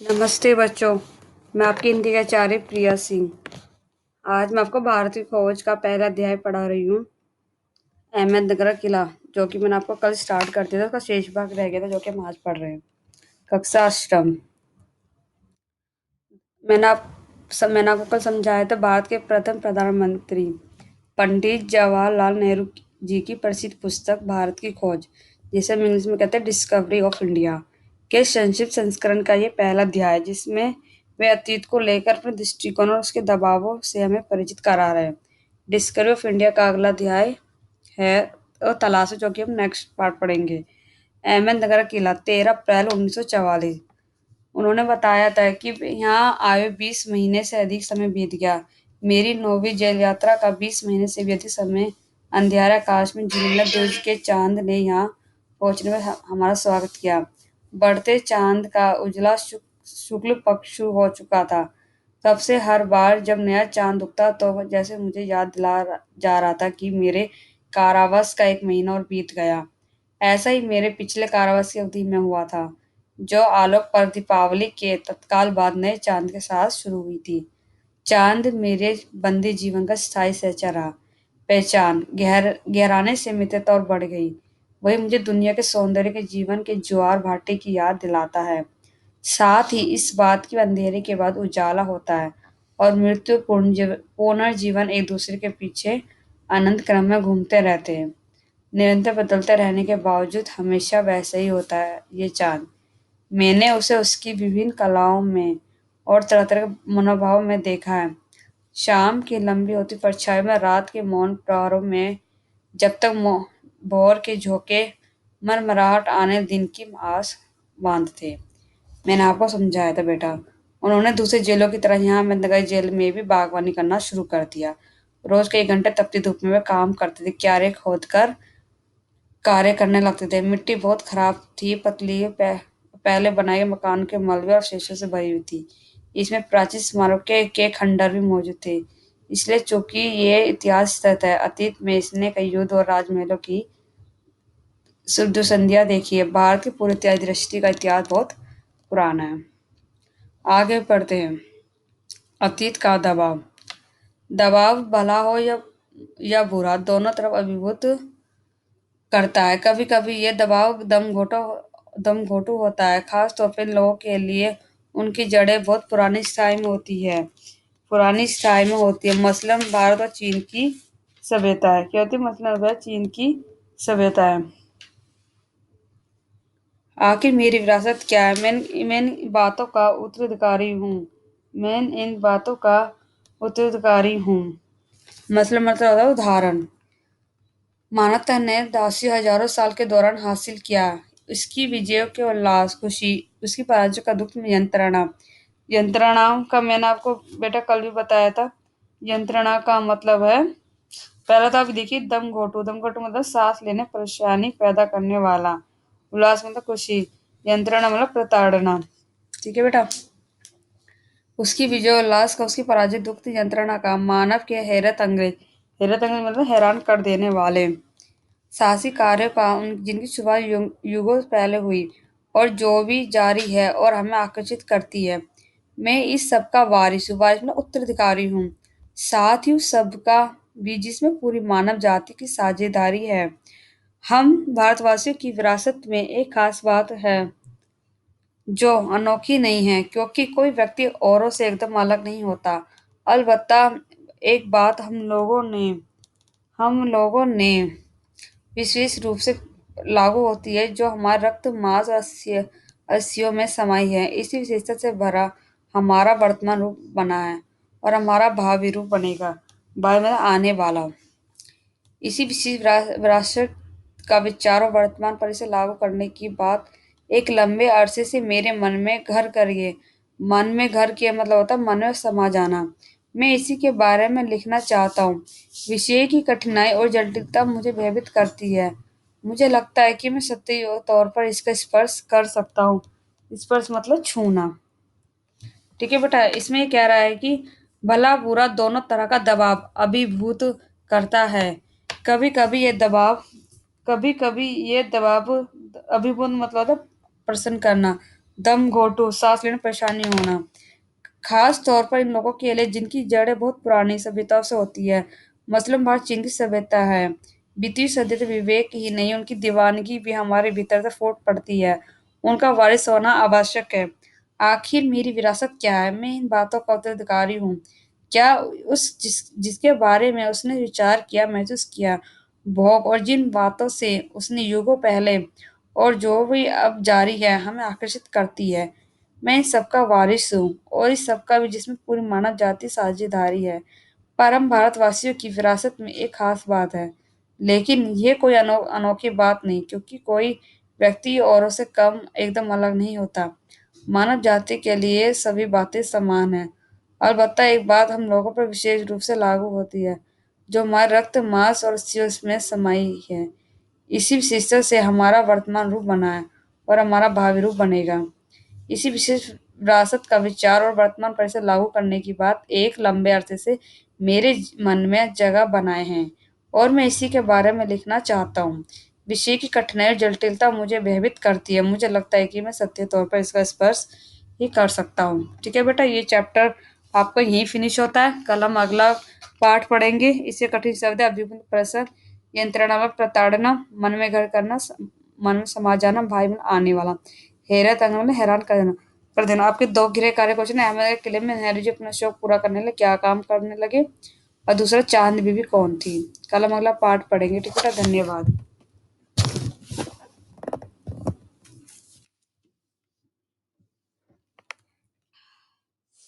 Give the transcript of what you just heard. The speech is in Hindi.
नमस्ते बच्चों। मैं आपकी हिंदी के आचार्य प्रिया सिंह। आज मैं आपको भारतीय फौज का पहला अध्याय पढ़ा रही हूँ। अहमदनगर किला, जो कि मैंने आपको कल स्टार्ट कर दिया था, उसका शेष भाग रह गया था, जो कि हम आज पढ़ रहे हैं। कक्षा अष्टम। मैंने आपको कल समझाया था भारत के प्रथम प्रधानमंत्री पंडित जवाहरलाल नेहरू जी की प्रसिद्ध पुस्तक भारत की खोज, जिसे हम इंग्लिश में कहते हैं डिस्कवरी ऑफ इंडिया, के संक्षिप्त संस्करण का ये पहला अध्याय है, जिसमें वे अतीत को लेकर अपने दृष्टिकोण और उसके दबावों से हमें परिचित करा रहे हैं। डिस्कवरी ऑफ इंडिया का अगला अध्याय है और तलाश, जो कि हम नेक्स्ट पार्ट पढ़ेंगे। अहमदनगर किला 13 अप्रैल 1944। उन्होंने बताया था कि यहाँ आए 20 महीने से अधिक समय बीत गया। मेरी 9वीं जेल यात्रा का 20 महीने से भी अधिक समय अंधियारे आकाश में झिलमिला सूरज के चांद ने यहाँ पहुंचने में हमारा स्वागत किया। बढ़ते चांद का उजला शुक्ल पक्ष हो चुका था। तब से हर बार जब नया चांद उगता तो जैसे मुझे याद दिला जा रहा था कि मेरे कारावास का 1 महीना और बीत गया। ऐसा ही मेरे पिछले कारावास की अवधि में हुआ था, जो आलोक पर दीपावली के तत्काल बाद नए चांद के साथ शुरू हुई थी। चांद मेरे बंदी जीवन का स्थायी सहचर रहा। पहचान गहराने से मित्रता और बढ़ गई। वही मुझे दुनिया के सौंदर्य के जीवन के ज्वार भाटे की याद दिलाता है। साथ ही इस बात की अंधेरे के बाद उजाला होता है और मृत्यु पुनर्जीवन एक दूसरे के पीछे अनंत क्रम में घूमते रहते हैं। निरंतर बदलते रहने के बावजूद हमेशा वैसा ही होता है ये चांद। मैंने उसे उसकी विभिन्न कलाओं में और तरह तरह के मनोभाव में देखा है। शाम की लंबी होती परछाई में, रात के मौन प्रहरों में, जब तक भोर के झोंके मरमराहट आने दिन की आस बांधते। मैंने आपको समझाया था बेटा। उन्होंने दूसरी जेलों की तरह यहाँ अहमदनगर जेल में भी बागवानी करना शुरू कर दिया। रोज कई घंटे तपती धूप में वे काम करते थे, क्यारे खोदकर कार्य करने लगते थे। मिट्टी बहुत खराब थी, पतली पहले बनाए गए मकान के मलबे और शेषों से भरी हुई थी। इसमें प्राचीन स्मारक के खंडर भी मौजूद थे। इसलिए चूंकि ये इतिहास स्थित है, अतीत में इसने कई युद्ध और राजमहलों की शुद्ध संध्या देखी है। भारत की पूरी इतिहास दृष्टि का इतिहास बहुत पुराना है। आगे पढ़ते हैं। अतीत का दबाव। दबाव भला हो या बुरा, दोनों तरफ अभिभूत करता है। कभी कभी ये दबाव दम घोटू होता है, खास तौर पे लोगों के लिए। उनकी जड़ें बहुत पुरानी स्टाइल में होती है। मसलन भारत और चीन की सभ्यता है। क्या होती है? मसलन भारत चीन की सभ्यता है। आखिर मेरी विरासत क्या है? मैं इन बातों का उत्तराधिकारी हूँ। मैं इन बातों का उत्तराधिकारी हूँ। मसलन मतलब होता है उदाहरण। मानवता ने दासी हजारों साल के दौरान हासिल किया। उसकी विजयों के उल्लास, खुशी, उसकी पराजय का दुख में यंत्रणा। यंत्रणाओं का मैंने आपको बेटा कल भी बताया था। यंत्रणा का मतलब है, पहला तो आप देखिए, दम घोटू मतलब सांस लेने परेशानी पैदा करने वाला। उल्लास मतलब खुशी। यंत्रणा मतलब प्रताड़ना। ठीक है बेटा। उसकी विजय उल्लास का, उसकी पराजय दुख यंत्रणा का। मानव के हैरत अंग्रेज मतलब हैरान कर देने वाले साहसी कार्यों का, जिनकी शुरुआत युगों पहले हुई और जो भी जारी है और हमें आकर्षित करती है। मैं इस सब का वारिस में उत्तराधिकारी हूँ। साथ ही उस सब का भी जिसमें पूरी मानव जाति की साझेदारी है। हम भारतवासियों की विरासत में एक खास बात है जो अनोखी नहीं है, क्योंकि कोई व्यक्ति औरों से एकदम अलग नहीं होता। अलबत्ता एक बात हम लोगों ने विशेष रूप से लागू होती है, जो हमारे रक्त मांस और अस्थियों में समाई है। इसी विशेषता से भरा हमारा वर्तमान रूप बना है और हमारा भावी रूप बनेगा, भावी मतलब आने वाला। इसी विशेष विरासत का विचारों वर्तमान पर इसे लागू करने की बात एक लंबे अरसे से मेरे मन में घर किया मतलब होता है मन में समा जाना। मैं इसी के बारे में लिखना चाहता हूँ। विषय की कठिनाई और जटिलता मुझे भयभीत करती है। मुझे लगता है कि मैं सत्य तौर पर इसका स्पर्श कर सकता हूँ। स्पर्श मतलब छूना। ठीक है बेटा। इसमें ये कह रहा है कि भला बुरा दोनों तरह का दबाव अभिभूत करता है। कभी कभी ये दबाव अभिभूत मतलब होता है प्रसन्न करना। दम घोटू, सांस लेने में परेशानी होना। खास तौर पर इन लोगों के लिए जिनकी जड़ें बहुत पुरानी सभ्यताओं से होती है। मसलन भारत चीन की सभ्यता है। बीतवीं सदी से विवेक ही नहीं, उनकी दीवानगी भी हमारे भीतर से फूट पड़ती है। उनका वारिस होना आवश्यक है। आखिर मेरी विरासत क्या है? मैं इन बातों का उत्तराधिकारी हूँ। क्या जिसके बारे में उसने विचार किया, महसूस किया, भोग और जिन बातों से उसने युगों पहले और जो भी अब जारी है हमें आकर्षित करती है। मैं इन सबका वारिस हूँ और इस सबका भी जिसमें पूरी मानव जाति साझेदारी है। पर हम भारतवासियों की विरासत में एक खास बात है। लेकिन ये कोई अनोखी बात नहीं, क्योंकि कोई व्यक्ति औरों से कम एकदम अलग नहीं होता। मानव जाति के लिए सभी बातें समान हैं। अलबत्ता एक बात हम लोगों पर विशेष रूप से लागू होती है, जो हमारे रक्त मांस और अस्थियों में समाई है। इसी विशेषता से हमारा वर्तमान रूप बना है और हमारा भावी रूप बनेगा। इसी विशेष विरासत का विचार और वर्तमान परिसर लागू करने की बात एक लंबे अरसे से मेरे मन में जगह बनाए हैं और मैं इसी के बारे में लिखना चाहता हूँ। विषय की कठिनाई और जटिलता मुझे भयभीत करती है। मुझे लगता है कि मैं सत्य तौर पर इसका स्पर्श ही कर सकता हूँ। ठीक है बेटा, ये चैप्टर आपका यहीं फिनिश होता है। कल हम अगला पाठ पढ़ेंगे। इससे कठिन शब्द है अभिमत प्रसन्न, यंत्रणा में प्रताड़ना, मन में घर करना, मन में समा जाना, भाई में आने वाला, हैरत अंगन में हैरान कर देना। आपके दो गृह कार्य क्वेश्चन है। अहमद के किले में नेहरू जी अपना शौक पूरा करने लगे, क्या काम करने लगे, और दूसरा चांद बीबी कौन थी। कल हम अगला पाठ पढ़ेंगे। ठीक है बेटा, धन्यवाद।